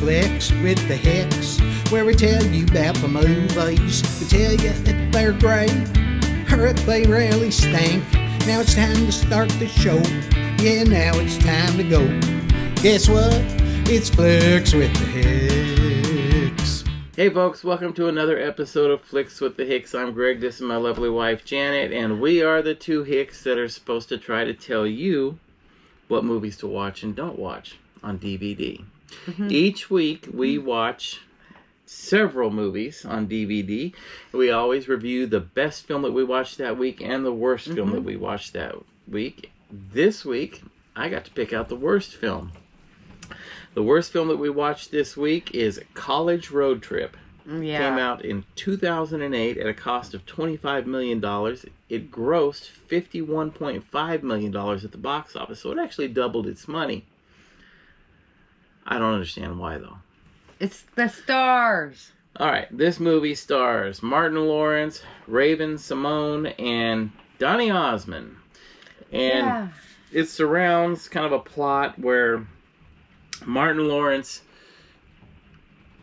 Flix with the Hicks, where we tell you about the movies. We tell you if they're great or if they really stink. Now it's time to start the show. Yeah, now it's time to go. Guess what? It's Flix with the Hicks. Hey folks, welcome to another episode of Flix with the Hicks. I'm Greg, this is my lovely wife Janet, and we are the two Hicks that are supposed to try to tell you what movies to watch and don't watch on DVD. Each week we watch several movies on DVD. We always review the best film that we watched that week and the worst film that we watched that week. This week, I got to pick out the worst film. The worst film that we watched this week is College Road Trip. Yeah. Came out in 2008 at a cost of $25 million. It grossed $51.5 million at the box office, so it actually doubled its money. I don't understand why, though. It's the stars. Alright, this movie stars Martin Lawrence, Raven-Symone, and Donny Osmond. And it surrounds kind of a plot where Martin Lawrence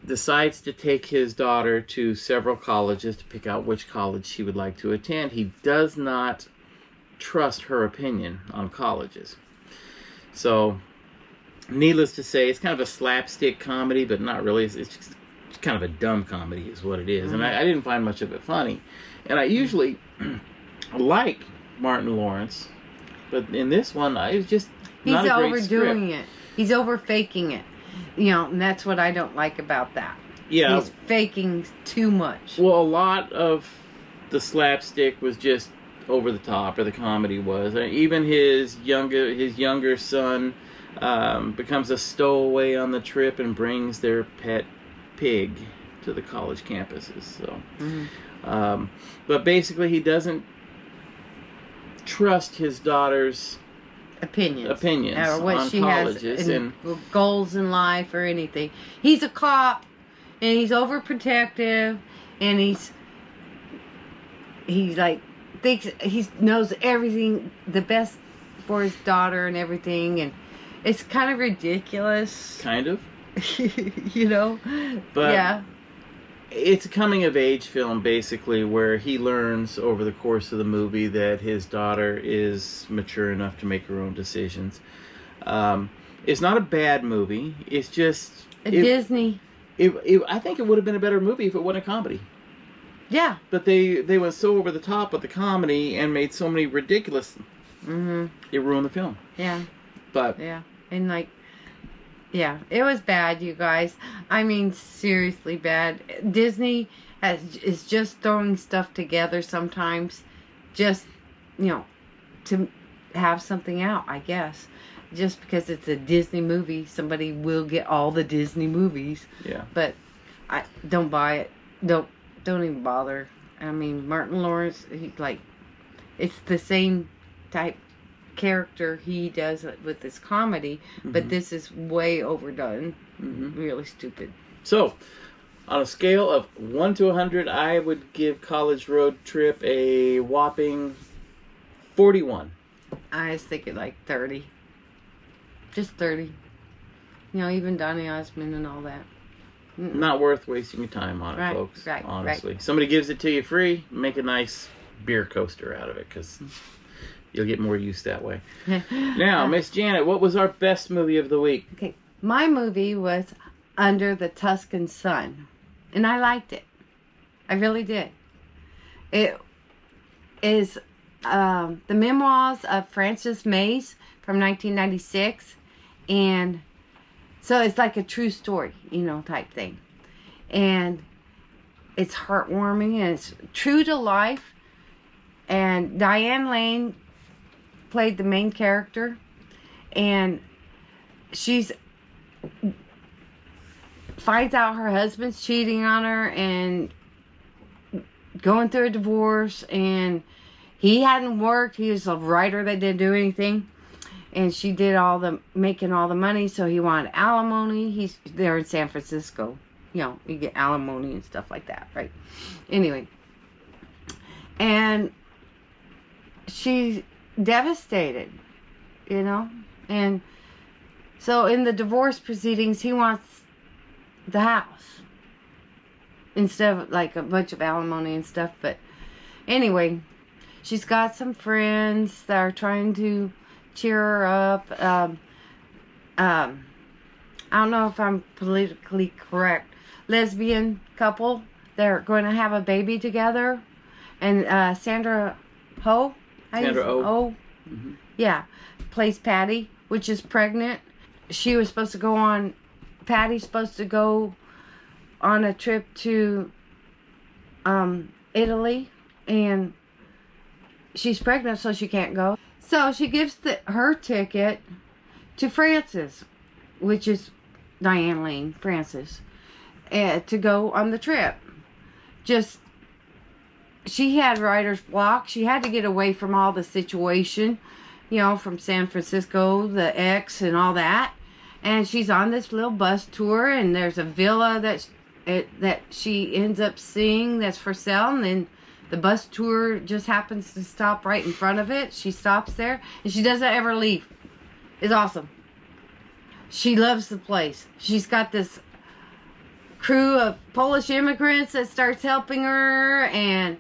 decides to take his daughter to several colleges to pick out which college she would like to attend. He does not trust her opinion on colleges. So, needless to say, it's kind of a slapstick comedy, but not really. It's just kind of a dumb comedy is what it is. And I didn't find much of it funny. And I usually like Martin Lawrence, but in this one, I was just not a great script. He's overdoing it. He's over-faking it. You know, and that's what I don't like about that. Yeah. He's faking too much. Well, a lot of the was just over the top, or the comedy was. Even his younger son becomes a stowaway on the trip and brings their pet pig to the college campuses. So, but basically, he doesn't trust his daughter's opinions or what on she colleges has and goals in life or anything. He's a cop and he's overprotective and he's like thinks he knows everything the best for his daughter and everything, and it's kind of ridiculous. Kind of. You know? But yeah. It's a coming-of-age film, basically, where he learns over the course of the movie that his daughter is mature enough to make her own decisions. It's not a bad movie. It's just... Disney. I think it would have been a better movie if it wasn't a comedy. Yeah. But they went so over the top with the comedy and made so many ridiculous... It ruined the film. Yeah. But... Yeah. And like... Yeah, it was bad, you guys. I mean, seriously bad. Disney is just throwing stuff together sometimes, just, you know, to have something out, I guess. Just because it's a Disney movie, somebody will get all the Disney movies. Yeah. But I don't buy it. Don't even bother. I mean, Martin Lawrence, it's the same type character he does with this comedy, but this is way overdone. Really stupid. So, on a scale of 1 to 100, I would give College Road Trip a whopping 41. I was thinking like 30. Just 30. You know, even Donny Osmond and all that. Not worth wasting your time on it, folks. Right, honestly. right. Somebody gives it to you free, make a nice beer coaster out of it, because you'll get more use that way. Now, Miss Janet, what was our best movie of the week? Okay, my movie was Under the Tuscan Sun, and I liked it. I really did. It is the memoirs of Frances Mays from 1996, and so it's like a true story, you know, type thing. And it's heartwarming, and it's true to life, and Diane Lane played the main character, and she's finds out her husband's cheating on her and going through a divorce, and he hadn't worked. He was a writer that didn't do anything, and she did making all the money, so he wanted alimony. They're in San Francisco, you know, you get alimony and stuff like that, right? Anyway, and she's devastated, you know, and so in the divorce proceedings, he wants the house instead of like a bunch of alimony and stuff. But anyway, she's got some friends that are trying to cheer her up. I don't know if I'm politically correct. Lesbian couple. They're going to have a baby together. And Sandra Oh. Sandra Oh. Oh. Mm-hmm. Yeah. Plays Patty, which is pregnant. She was supposed to go on... Patty's supposed to go on a trip to Italy. And she's pregnant, so she can't go. So she gives her ticket to Frances, which is Diane Lane, Frances, to go on the trip. She had writer's block. She had to get away from all the situation, from San Francisco, the ex and all that. And she's on this little bus tour, and there's a villa that she ends up seeing that's for sale, and then the bus tour just happens to stop right in front of it. She stops there, and she doesn't ever leave. It's awesome. She loves the place. She's got this crew of Polish immigrants that starts helping her, and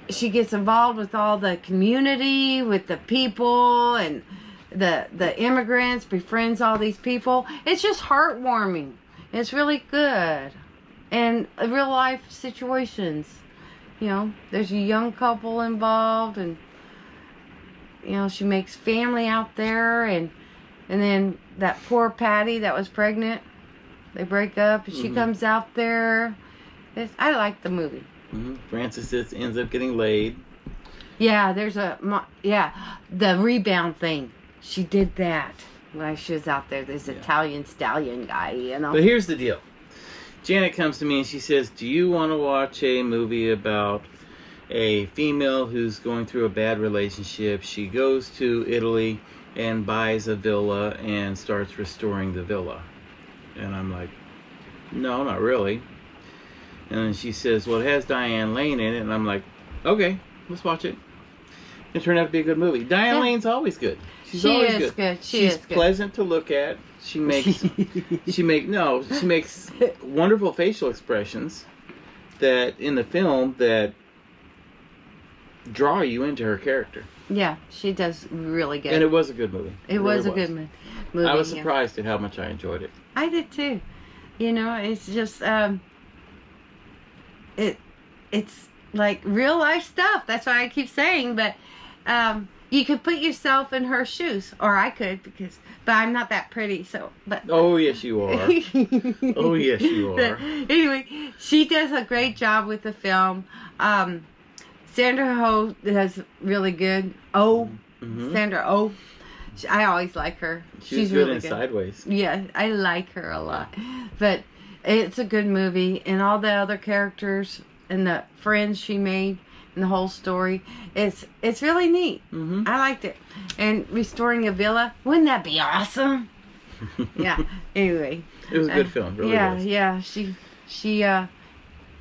she gets involved with all the community, with the people, and the immigrants, befriends all these people. It's just heartwarming. It's really good. And real life situations. There's a young couple involved, and she makes family out there, and then that poor Patty that was pregnant, they break up, and she comes out there. I like the movie. Mm-hmm. Frances ends up getting laid. Yeah, the rebound thing. She did that while she was out there. This Italian stallion guy, But here's the deal. Janet comes to me and she says, do you want to watch a movie about a female who's going through a bad relationship? She goes to Italy and buys a villa and starts restoring the villa. And I'm like, no, not really. And then she says, well, it has Diane Lane in it. And I'm like, okay, let's watch it. It turned out to be a good movie. Diane Lane's always good. She's always good. She's pleasant to look at. She makes wonderful facial expressions that in the film that draw you into her character. Yeah, she does really good. And it was a good movie. It was a good movie. I was surprised at how much I enjoyed it. I did too. It's just it's like real life stuff. That's why I keep saying, but you could put yourself in her shoes, or I could, but I'm not that pretty, so. But oh yes, you are. Oh yes, you are. But anyway, she does a great job with the film. Sandra Oh does really good. Sandra Oh, I always like her. She's good really in Sideways. Yeah, I like her a lot. But it's a good movie, and all the other characters and the friends she made. And the whole story, it's really neat. Mm-hmm. I liked it. And restoring a villa, wouldn't that be awesome? Yeah. Anyway, it was a good film. Really was. Yeah. She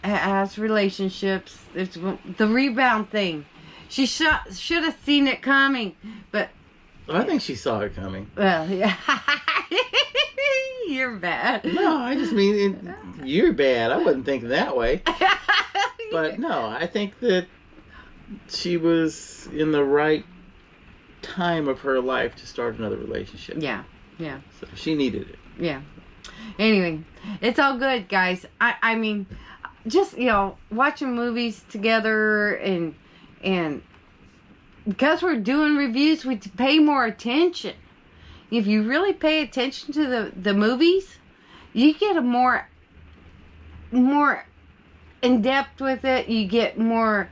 has relationships. It's the rebound thing. She should have seen it coming, but I think she saw it coming. Well, yeah. You're bad. No, I just mean you're bad. I wouldn't think that way. But no, I think that she was in the right time of her life to start another relationship. Yeah. So she needed it. Yeah. Anyway, it's all good, guys. I mean, just, watching movies together and because we're doing reviews, we pay more attention. If you really pay attention to the movies, you get a more in depth with it. You get more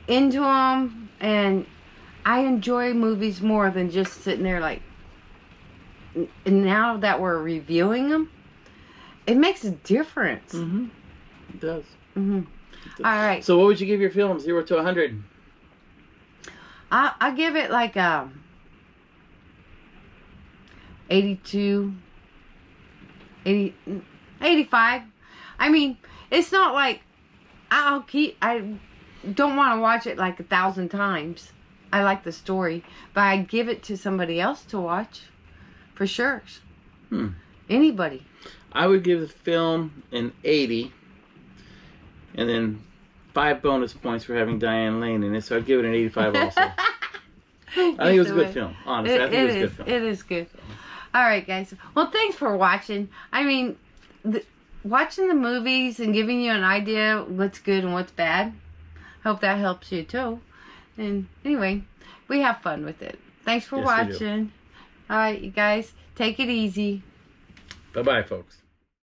into them, and I enjoy movies more than just sitting there like. And now that we're reviewing them, it makes a difference. Mm-hmm. It does. Mm-hmm. All right. So, what would you give your film, 0 to 100? I give it like 82, 80, 85. I mean, it's not like I don't want to watch it like 1,000 times. I like the story, but I'd give it to somebody else to watch, for sure. Anybody. I would give the film an 80, and then 5 bonus points for having Diane Lane in it, so I'd give it an 85 also. I think it was a good film, honestly. I think it was a good film. It is good. All right, guys. Well, thanks for watching. I mean, watching the movies and giving you an idea what's good and what's bad. Hope that helps you, too. And anyway, we have fun with it. Thanks for watching. All right, you guys. Take it easy. Bye-bye, folks.